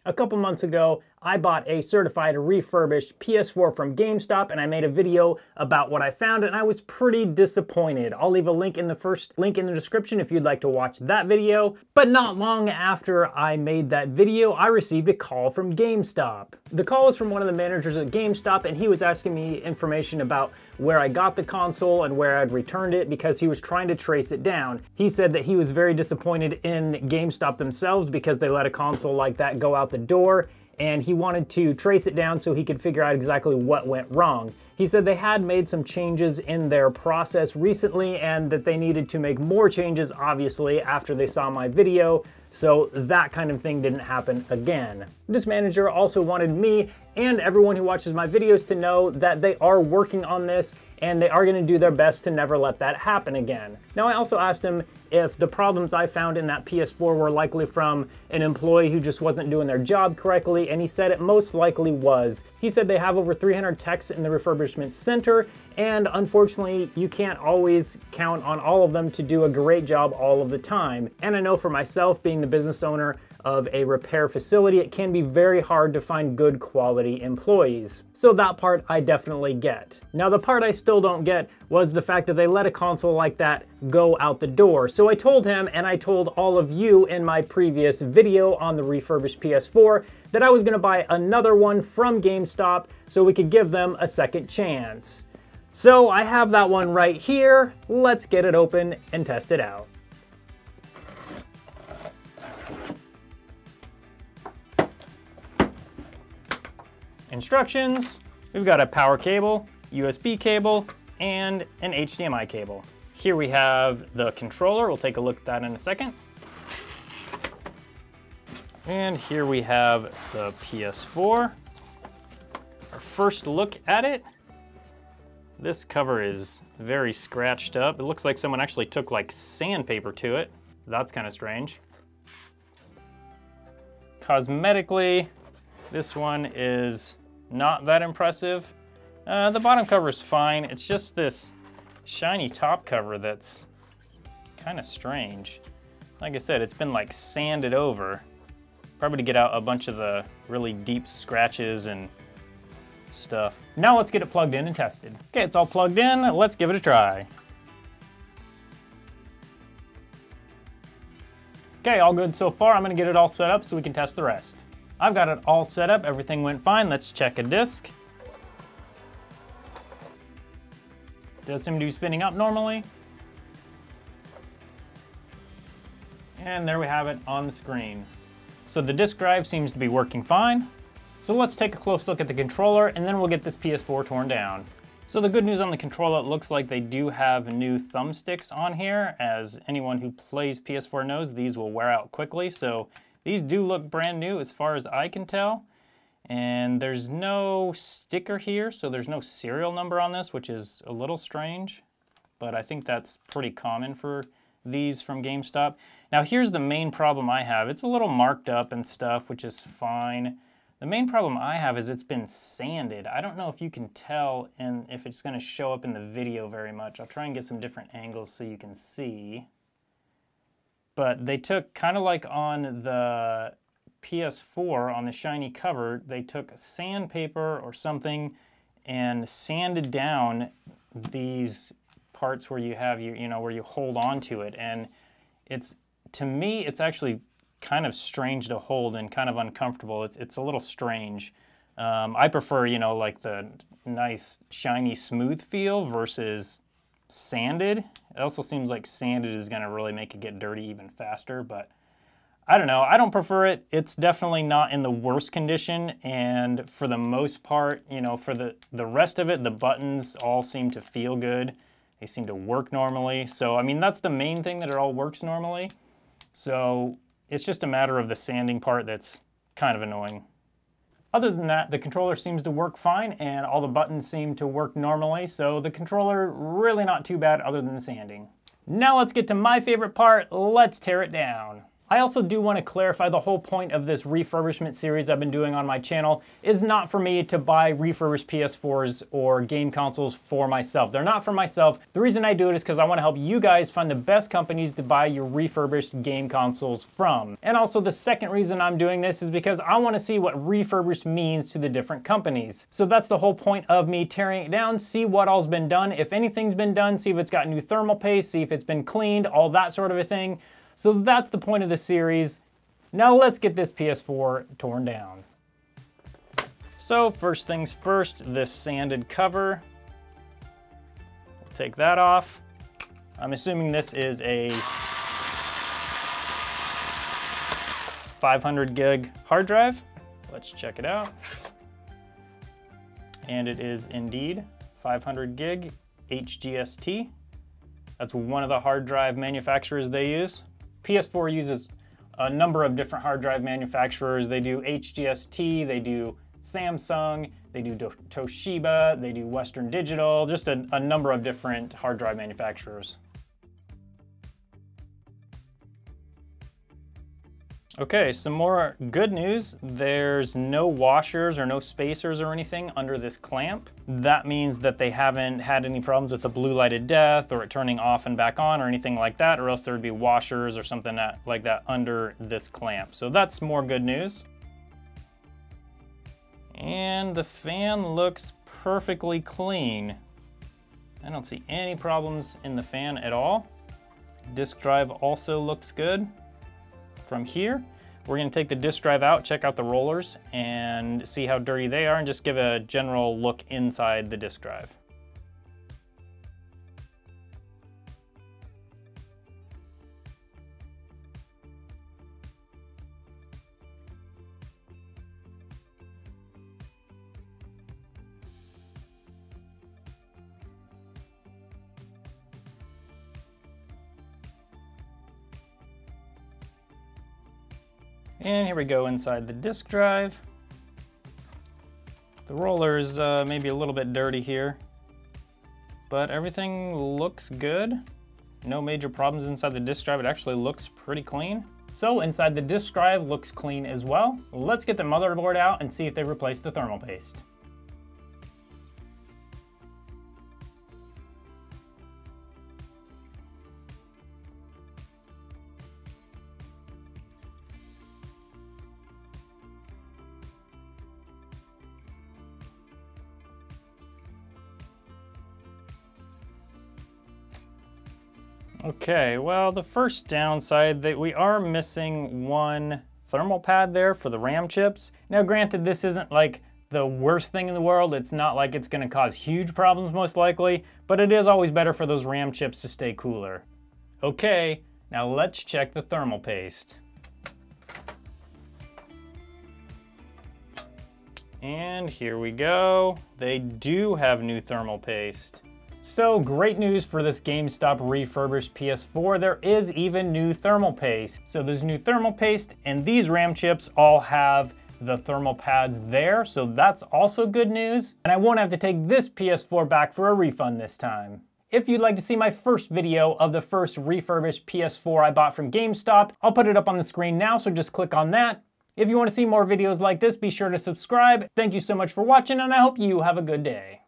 A couple months ago, I bought a certified refurbished PS4 from GameStop, and I made a video about what I found, and I was pretty disappointed. I'll leave a link in the description if you'd like to watch that video. But not long after I made that video, I received a call from GameStop. The call was from one of the managers at GameStop, and he was asking me information about where I got the console and where I'd returned it because he was trying to trace it down. He said that he was very disappointed in GameStop themselves because they let a console like that go out the door, and he wanted to trace it down so he could figure out exactly what went wrong. He said they had made some changes in their process recently and that they needed to make more changes, obviously, after they saw my video, so that kind of thing didn't happen again. This manager also wanted me and everyone who watches my videos to know that they are working on this and they are going to do their best to never let that happen again. Now, I also asked him if the problems I found in that PS4 were likely from an employee who just wasn't doing their job correctly, and he said it most likely was. He said they have over 300 techs in the refurbishment center, and unfortunately, you can't always count on all of them to do a great job all of the time. And I know for myself, being the business owner of a repair facility, it can be very hard to find good quality employees. So that part I definitely get. Now, the part I still don't get was the fact that they let a console like that go out the door. So I told him, and I told all of you in my previous video on the refurbished PS4, that I was gonna buy another one from GameStop so we could give them a second chance. So I have that one right here. Let's get it open and test it out. Instructions, we've got a power cable, USB cable, and an HDMI cable. Here we have the controller. We'll take a look at that in a second. And here we have the PS4. Our first look at it. This cover is very scratched up. It looks like someone actually took like sandpaper to it. That's kind of strange. Cosmetically, this one is not that impressive. The bottom cover is fine. It's just this shiny top cover that's kind of strange. Like I said, it's been like sanded over. Probably to get out a bunch of the really deep scratches and stuff. Now let's get it plugged in and tested. Okay, it's all plugged in. Let's give it a try. Okay, all good so far. I'm gonna get it all set up so we can test the rest. I've got it all set up. Everything went fine. Let's check a disc. Does seem to be spinning up normally. And there we have it on the screen. So the disk drive seems to be working fine. So let's take a close look at the controller and then we'll get this PS4 torn down. So the good news on the controller, it looks like they do have new thumbsticks on here. As anyone who plays PS4 knows, these will wear out quickly. So these do look brand new as far as I can tell. And there's no sticker here, so there's no serial number on this, which is a little strange. But I think that's pretty common for these from GameStop. Now here's the main problem I have. It's a little marked up and stuff, which is fine. The main problem I have is it's been sanded. I don't know if you can tell and if it's gonna show up in the video very much. I'll try and get some different angles so you can see. But they took, kind of like on the PS4, on the shiny cover, they took sandpaper or something and sanded down these parts where you have where you hold on to it. And it's, to me, it's actually kind of strange to hold and kind of uncomfortable. It's a little strange. I prefer, like the nice, shiny, smooth feel versus sanded. It also seems like sanded is gonna really make it get dirty even faster, but I don't know. I don't prefer it. It's definitely not in the worst condition, and for the most part, for the rest of it, the buttons all seem to feel good. They seem to work normally. So, I mean, that's the main thing, that it all works normally. So it's just a matter of the sanding part that's kind of annoying. Other than that, the controller seems to work fine and all the buttons seem to work normally, so the controller really not too bad other than the sanding. Now let's get to my favorite part. Let's tear it down. I also do want to clarify the whole point of this refurbishment series I've been doing on my channel is not for me to buy refurbished PS4s or game consoles for myself. They're not for myself. The reason I do it is because I want to help you guys find the best companies to buy your refurbished game consoles from. And also the second reason I'm doing this is because I want to see what refurbished means to the different companies. So that's the whole point of me tearing it down, see what all's been done, if anything's been done, see if it's got new thermal paste, see if it's been cleaned, all that sort of a thing. So that's the point of the series. Now let's get this PS4 torn down. So first things first, this sanded cover. We'll take that off. I'm assuming this is a 500 gig hard drive. Let's check it out. And it is indeed 500 gig HGST. That's one of the hard drive manufacturers they use. PS4 uses a number of different hard drive manufacturers. They do HGST, they do Samsung, they do Toshiba, they do Western Digital, just a number of different hard drive manufacturers. Okay, some more good news. There's no washers or no spacers or anything under this clamp. That means that they haven't had any problems with the blue lighted death or it turning off and back on or anything like that, or else there would be washers or something like that under this clamp. So that's more good news. And the fan looks perfectly clean. I don't see any problems in the fan at all. Disk drive also looks good. From here, we're going to take the disk drive out, check out the rollers, and see how dirty they are, and just give a general look inside the disk drive. And here we go inside the disk drive. The roller's maybe a little bit dirty here, but everything looks good. No major problems inside the disk drive. It actually looks pretty clean. So inside the disk drive looks clean as well. Let's get the motherboard out and see if they replaced the thermal paste. Okay, well, the first downside that we are missing one thermal pad there for the RAM chips. Now, granted, this isn't like the worst thing in the world. It's not like it's gonna cause huge problems most likely, but it is always better for those RAM chips to stay cooler. Okay, now let's check the thermal paste. And here we go. They do have new thermal paste. So great news for this GameStop refurbished PS4, there is even new thermal paste. So there's new thermal paste and these RAM chips all have the thermal pads there, so that's also good news. And I won't have to take this PS4 back for a refund this time. If you'd like to see my first video of the first refurbished PS4 I bought from GameStop, I'll put it up on the screen now, so just click on that. If you want to see more videos like this, be sure to subscribe. Thank you so much for watching and I hope you have a good day.